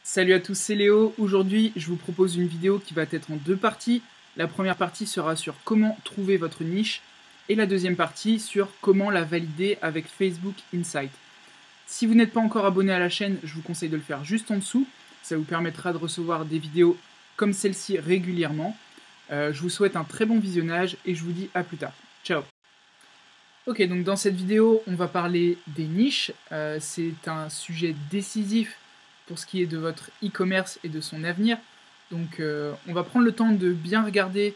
Salut à tous, c'est Léo. Aujourd'hui, je vous propose une vidéo qui va être en deux parties. La première partie sera sur comment trouver votre niche et la deuxième partie sur comment la valider avec Facebook Insight. Si vous n'êtes pas encore abonné à la chaîne, je vous conseille de le faire juste en dessous. Ça vous permettra de recevoir des vidéos comme celle-ci régulièrement. Je vous souhaite un très bon visionnage et je vous dis à plus tard. Ciao. Ok, donc dans cette vidéo, on va parler des niches. C'est un sujet décisif pour ce qui est de votre e-commerce et de son avenir. Donc on va prendre le temps de bien regarder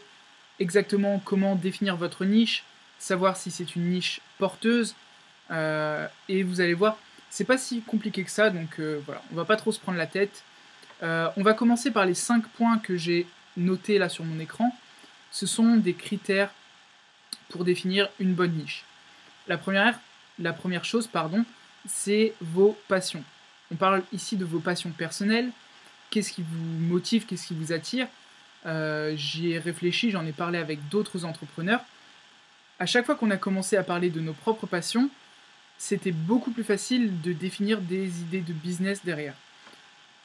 exactement comment définir votre niche, savoir si c'est une niche porteuse, et vous allez voir, c'est pas si compliqué que ça, donc voilà, on va pas trop se prendre la tête. On va commencer par les 5 points que j'ai notés là sur mon écran. Ce sont des critères pour définir une bonne niche. La première chose, c'est vos passions. On parle ici de vos passions personnelles. Qu'est-ce qui vous motive, qu'est-ce qui vous attire? J'y ai réfléchi, j'en ai parlé avec d'autres entrepreneurs. À chaque fois qu'on a commencé à parler de nos propres passions, c'était beaucoup plus facile de définir des idées de business derrière.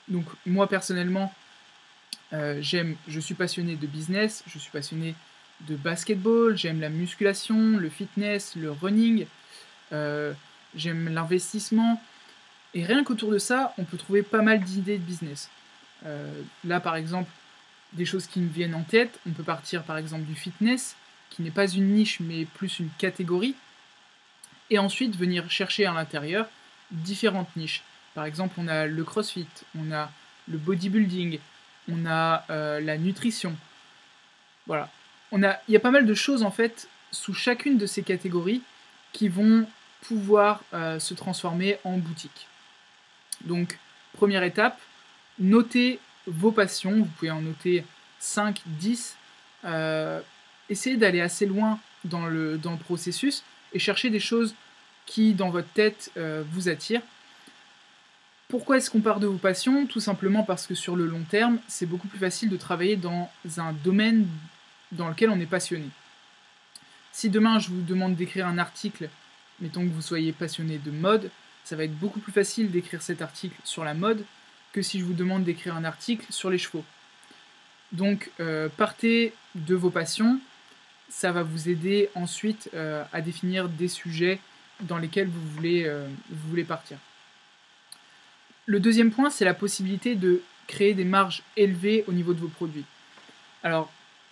Donc moi personnellement, je suis passionné de business, je suis passionné de basketball, j'aime la musculation, le fitness, le running, j'aime l'investissement. Et rien qu'autour de ça, on peut trouver pas mal d'idées de business. Là, par exemple, des choses qui me viennent en tête, on peut partir par exemple du fitness, qui n'est pas une niche, mais plus une catégorie, et ensuite venir chercher à l'intérieur différentes niches. Par exemple, on a le crossfit, on a le bodybuilding, on a la nutrition. Voilà. Il y a pas mal de choses, en fait, sous chacune de ces catégories qui vont pouvoir se transformer en boutique. Donc, première étape, notez vos passions. Vous pouvez en noter 5, 10. Essayez d'aller assez loin dans le processus et chercher des choses qui, dans votre tête, vous attirent. Pourquoi est-ce qu'on part de vos passions? Tout simplement parce que sur le long terme, c'est beaucoup plus facile de travailler dans un domaine dans lequel on est passionné. Si demain je vous demande d'écrire un article, mettons que vous soyez passionné de mode, ça va être beaucoup plus facile d'écrire cet article sur la mode que si je vous demande d'écrire un article sur les chevaux. Donc partez de vos passions, ça va vous aider ensuite à définir des sujets dans lesquels vous voulez partir. Le deuxième point, c'est la possibilité de créer des marges élevées au niveau de vos produits. Alors,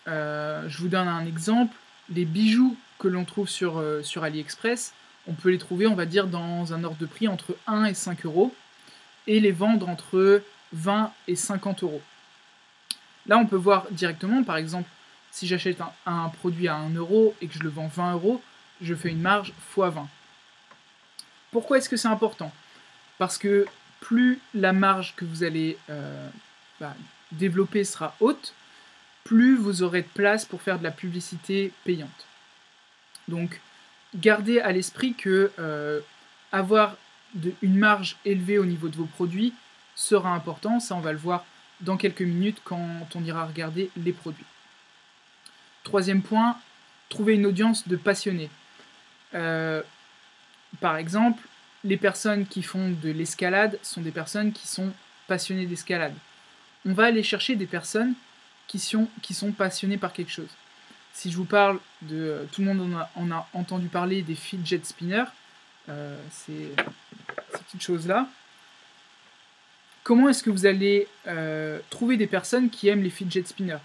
je vous donne un exemple. Les bijoux que l'on trouve sur AliExpress, on peut les trouver, on va dire, dans un ordre de prix entre 1 et 5 euros et les vendre entre 20 et 50 euros. Là, on peut voir directement, par exemple, si j'achète un produit à 1 euro et que je le vends 20 euros, je fais une marge x 20. Pourquoi est-ce que c'est important? Parce que plus la marge que vous allez développer sera haute, plus vous aurez de place pour faire de la publicité payante. Donc, gardez à l'esprit que avoir une marge élevée au niveau de vos produits sera important. Ça, on va le voir dans quelques minutes quand on ira regarder les produits. Troisième point, trouver une audience de passionnés. Par exemple, les personnes qui font de l'escalade sont des personnes qui sont passionnées d'escalade. On va aller chercher des personnes qui sont passionnées par quelque chose. Si je vous parle de... Tout le monde en a entendu parler des fidget spinners, ces petites choses-là. Comment est-ce que vous allez trouver des personnes qui aiment les fidget spinners?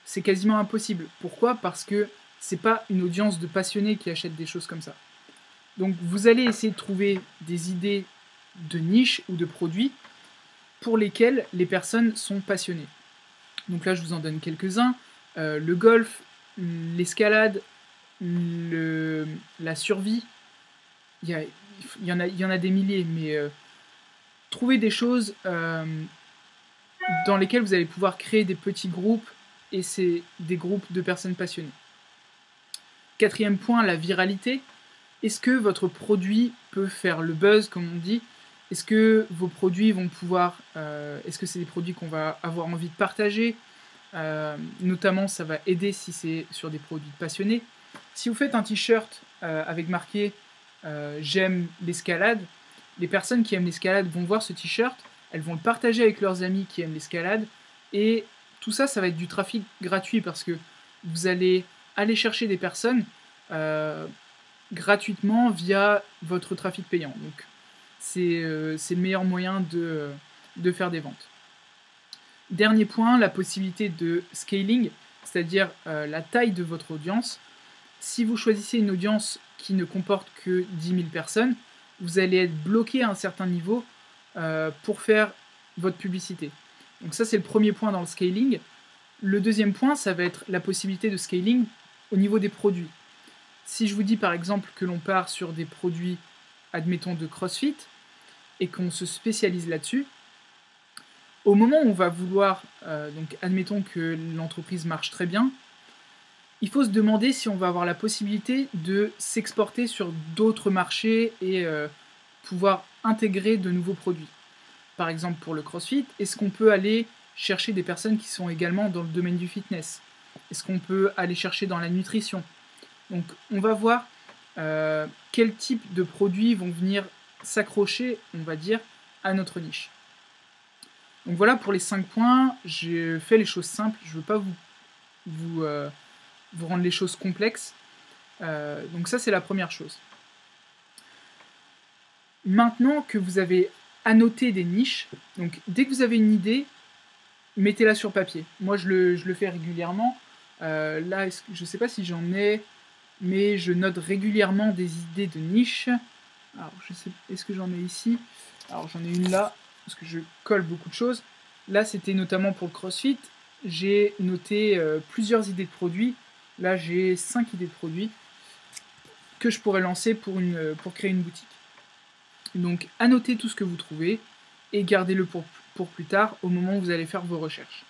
C'est quasiment impossible. Pourquoi? Parce que c'est pas une audience de passionnés qui achètent des choses comme ça. Donc vous allez essayer de trouver des idées de niche ou de produits pour lesquels les personnes sont passionnées. Donc là, je vous en donne quelques-uns. Le golf, l'escalade, la survie. Il y en a des milliers, mais trouvez des choses dans lesquelles vous allez pouvoir créer des petits groupes, et c'est des groupes de personnes passionnées. Quatrième point, la viralité. Est-ce que votre produit peut faire le buzz, comme on dit? Est-ce que vos produits vont pouvoir... est-ce que c'est des produits qu'on va avoir envie de partager? Notamment, ça va aider si c'est sur des produits passionnés. Si vous faites un t-shirt avec marqué « J'aime l'escalade », les personnes qui aiment l'escalade vont voir ce t-shirt elles vont le partager avec leurs amis qui aiment l'escalade, et tout ça, ça va être du trafic gratuit parce que vous allez aller chercher des personnes gratuitement via votre trafic payant. Donc c'est le meilleur moyen de faire des ventes. Dernier point, la possibilité de scaling, c'est-à-dire la taille de votre audience. Si vous choisissez une audience qui ne comporte que 10 000 personnes, vous allez être bloqué à un certain niveau pour faire votre publicité. Donc ça, c'est le premier point dans le scaling. Le deuxième point, ça va être la possibilité de scaling au niveau des produits. Si je vous dis par exemple que l'on part sur des produits, admettons, de CrossFit, et qu'on se spécialise là-dessus, au moment où on va vouloir, donc admettons que l'entreprise marche très bien, il faut se demander si on va avoir la possibilité de s'exporter sur d'autres marchés et pouvoir intégrer de nouveaux produits. Par exemple pour le CrossFit, est-ce qu'on peut aller chercher des personnes qui sont également dans le domaine du fitness? Est-ce qu'on peut aller chercher dans la nutrition? Donc on va voir quel type de produits vont venir s'accrocher, on va dire, à notre niche. Donc voilà pour les 5 points, j'ai fait les choses simples, je ne veux pas vous rendre les choses complexes. Donc ça, c'est la première chose. Maintenant que vous avez annoté des niches, donc dès que vous avez une idée, mettez-la sur papier. Moi, je le fais régulièrement. Là, je ne sais pas si j'en ai, mais je note régulièrement des idées de niches. Alors, je sais, est-ce que j'en ai ici? Alors, j'en ai une là, parce que je colle beaucoup de choses. Là, c'était notamment pour le CrossFit. J'ai noté plusieurs idées de produits. Là, j'ai 5 idées de produits que je pourrais lancer pour créer une boutique. Donc, annotez tout ce que vous trouvez et gardez-le pour plus tard, au moment où vous allez faire vos recherches.